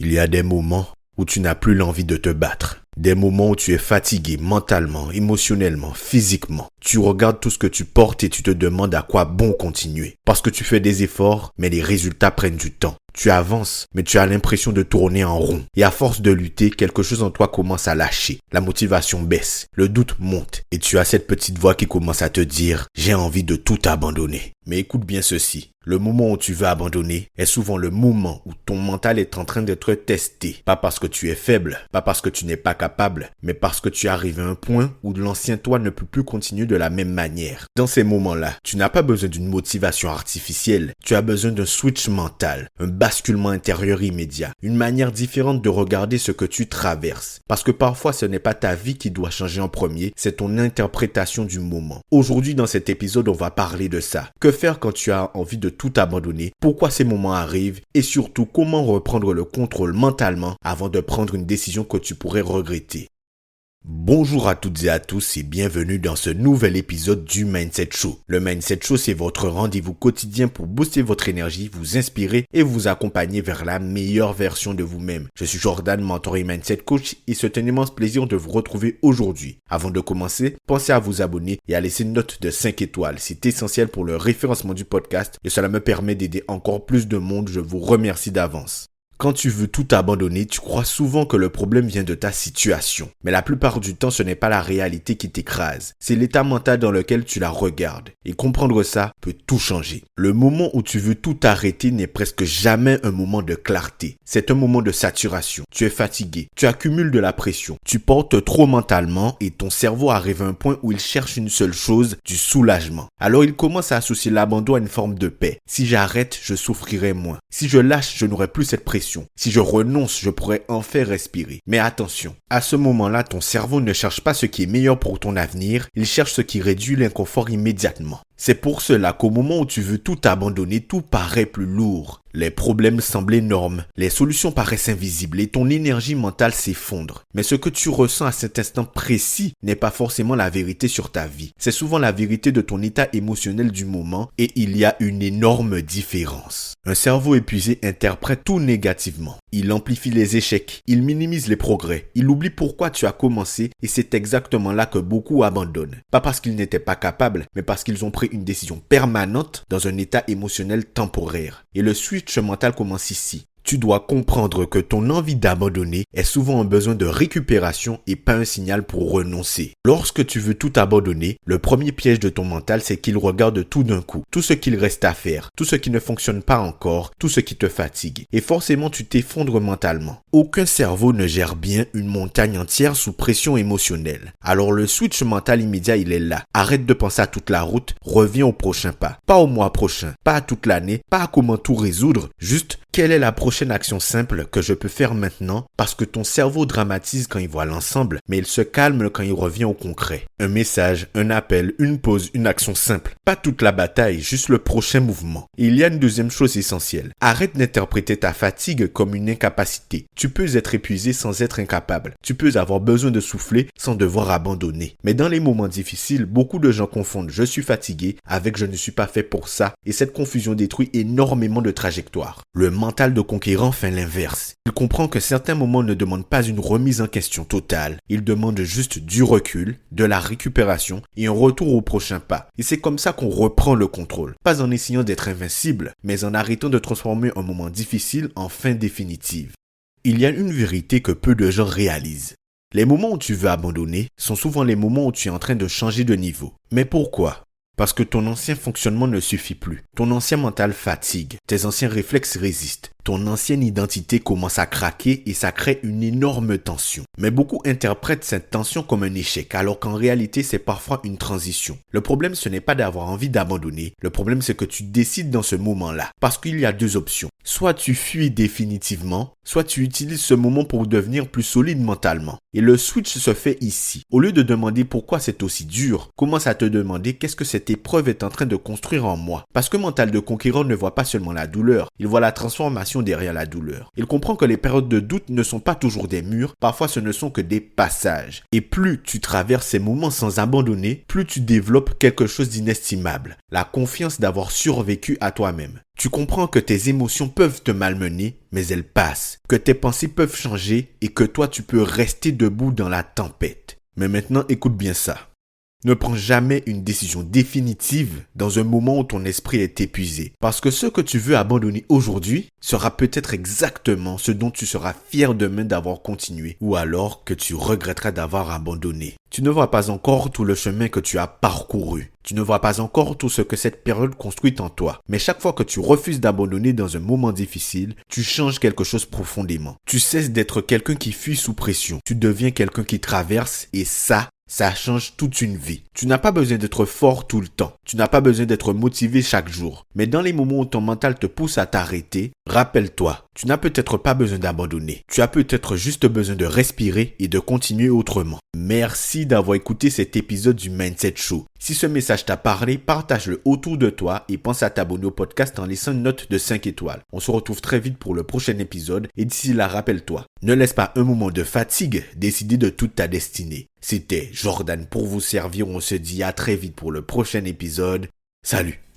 Il y a des moments où tu n'as plus l'envie de te battre. Des moments où tu es fatigué mentalement, émotionnellement, physiquement. Tu regardes tout ce que tu portes et tu te demandes à quoi bon continuer. Parce que tu fais des efforts, mais les résultats prennent du temps. Tu avances, mais tu as l'impression de tourner en rond. Et à force de lutter, quelque chose en toi commence à lâcher. La motivation baisse, le doute monte. Et tu as cette petite voix qui commence à te dire « J'ai envie de tout abandonner ». Mais écoute bien ceci. Le moment où tu veux abandonner est souvent le moment où ton mental est en train d'être testé. Pas parce que tu es faible, pas parce que tu n'es pas capable, mais parce que tu arrives à un point où l'ancien toi ne peut plus continuer de la même manière. Dans ces moments-là, tu n'as pas besoin d'une motivation artificielle, tu as besoin d'un switch mental, un basculement intérieur immédiat, une manière différente de regarder ce que tu traverses. Parce que parfois ce n'est pas ta vie qui doit changer en premier, c'est ton interprétation du moment. Aujourd'hui dans cet épisode, on va parler de ça. Que faire quand tu as envie de tout abandonner, pourquoi ces moments arrivent et surtout comment reprendre le contrôle mentalement avant de prendre une décision que tu pourrais regretter. Bonjour à toutes et à tous et bienvenue dans ce nouvel épisode du Mindset Show. Le Mindset Show, c'est votre rendez-vous quotidien pour booster votre énergie, vous inspirer et vous accompagner vers la meilleure version de vous-même. Je suis Jordan, mentor et Mindset Coach et c'est un immense plaisir de vous retrouver aujourd'hui. Avant de commencer, pensez à vous abonner et à laisser une note de 5 étoiles. C'est essentiel pour le référencement du podcast et cela me permet d'aider encore plus de monde. Je vous remercie d'avance. Quand tu veux tout abandonner, tu crois souvent que le problème vient de ta situation. Mais la plupart du temps, ce n'est pas la réalité qui t'écrase. C'est l'état mental dans lequel tu la regardes. Et comprendre ça peut tout changer. Le moment où tu veux tout arrêter n'est presque jamais un moment de clarté. C'est un moment de saturation. Tu es fatigué. Tu accumules de la pression. Tu portes trop mentalement et ton cerveau arrive à un point où il cherche une seule chose, du soulagement. Alors il commence à associer l'abandon à une forme de paix. Si j'arrête, je souffrirai moins. Si je lâche, je n'aurai plus cette pression. Si je renonce, je pourrais enfin respirer. Mais attention, à ce moment-là, ton cerveau ne cherche pas ce qui est meilleur pour ton avenir, il cherche ce qui réduit l'inconfort immédiatement. C'est pour cela qu'au moment où tu veux tout abandonner, tout paraît plus lourd. Les problèmes semblent énormes, les solutions paraissent invisibles et ton énergie mentale s'effondre. Mais ce que tu ressens à cet instant précis n'est pas forcément la vérité sur ta vie. C'est souvent la vérité de ton état émotionnel du moment et il y a une énorme différence. Un cerveau épuisé interprète tout négativement. Il amplifie les échecs, il minimise les progrès, il oublie pourquoi tu as commencé et c'est exactement là que beaucoup abandonnent. Pas parce qu'ils n'étaient pas capables, mais parce qu'ils ont pris une décision permanente dans un état émotionnel temporaire. Et le switch mental commence ici. Tu dois comprendre que ton envie d'abandonner est souvent un besoin de récupération et pas un signal pour renoncer. Lorsque tu veux tout abandonner, le premier piège de ton mental, c'est qu'il regarde tout d'un coup. Tout ce qu'il reste à faire, tout ce qui ne fonctionne pas encore, tout ce qui te fatigue. Et forcément, tu t'effondres mentalement. Aucun cerveau ne gère bien une montagne entière sous pression émotionnelle. Alors le switch mental immédiat, il est là. Arrête de penser à toute la route, reviens au prochain pas. Pas au mois prochain, pas à toute l'année, pas à comment tout résoudre, juste quelle est la prochaine action simple que je peux faire maintenant parce que ton cerveau dramatise quand il voit l'ensemble, mais il se calme quand il revient au concret. Un message, un appel, une pause, une action simple. Pas toute la bataille, juste le prochain mouvement. Et il y a une deuxième chose essentielle. Arrête d'interpréter ta fatigue comme une incapacité. Tu peux être épuisé sans être incapable. Tu peux avoir besoin de souffler sans devoir abandonner. Mais dans les moments difficiles, beaucoup de gens confondent « je suis fatigué » avec « je ne suis pas fait pour ça » et cette confusion détruit énormément de trajectoires. Le mental de conquérant fait l'inverse. Il comprend que certains moments ne demandent pas une remise en question totale. Ils demandent juste du recul, de la récupération et un retour au prochain pas. Et c'est comme ça qu'on reprend le contrôle. Pas en essayant d'être invincible, mais en arrêtant de transformer un moment difficile en fin définitive. Il y a une vérité que peu de gens réalisent. Les moments où tu veux abandonner sont souvent les moments où tu es en train de changer de niveau. Mais pourquoi ? Parce que ton ancien fonctionnement ne suffit plus. Ton ancien mental fatigue. Tes anciens réflexes résistent. Ton ancienne identité commence à craquer et ça crée une énorme tension. Mais beaucoup interprètent cette tension comme un échec, alors qu'en réalité, c'est parfois une transition. Le problème, ce n'est pas d'avoir envie d'abandonner. Le problème, c'est que tu décides dans ce moment-là. Parce qu'il y a deux options. Soit tu fuis définitivement, soit tu utilises ce moment pour devenir plus solide mentalement. Et le switch se fait ici. Au lieu de demander pourquoi c'est aussi dur, commence à te demander qu'est-ce que cette épreuve est en train de construire en moi. Parce que mental de conquérant ne voit pas seulement la douleur, il voit la transformation passion derrière la douleur. Il comprend que les périodes de doute ne sont pas toujours des murs, parfois ce ne sont que des passages. Et plus tu traverses ces moments sans abandonner, plus tu développes quelque chose d'inestimable, la confiance d'avoir survécu à toi-même. Tu comprends que tes émotions peuvent te malmener, mais elles passent, que tes pensées peuvent changer et que toi tu peux rester debout dans la tempête. Mais maintenant, écoute bien ça. Ne prends jamais une décision définitive dans un moment où ton esprit est épuisé. Parce que ce que tu veux abandonner aujourd'hui sera peut-être exactement ce dont tu seras fier demain d'avoir continué. Ou alors que tu regretteras d'avoir abandonné. Tu ne vois pas encore tout le chemin que tu as parcouru. Tu ne vois pas encore tout ce que cette période construit en toi. Mais chaque fois que tu refuses d'abandonner dans un moment difficile, tu changes quelque chose profondément. Tu cesses d'être quelqu'un qui fuit sous pression. Tu deviens quelqu'un qui traverse et ça change toute une vie. Tu n'as pas besoin d'être fort tout le temps. Tu n'as pas besoin d'être motivé chaque jour. Mais dans les moments où ton mental te pousse à t'arrêter, rappelle-toi, tu n'as peut-être pas besoin d'abandonner. Tu as peut-être juste besoin de respirer et de continuer autrement. Merci d'avoir écouté cet épisode du Mindset Show. Si ce message t'a parlé, partage-le autour de toi et pense à t'abonner au podcast en laissant une note de 5 étoiles. On se retrouve très vite pour le prochain épisode et d'ici là, rappelle-toi, ne laisse pas un moment de fatigue décider de toute ta destinée. C'était Jordan pour vous servir. On se dit à très vite pour le prochain épisode. Salut!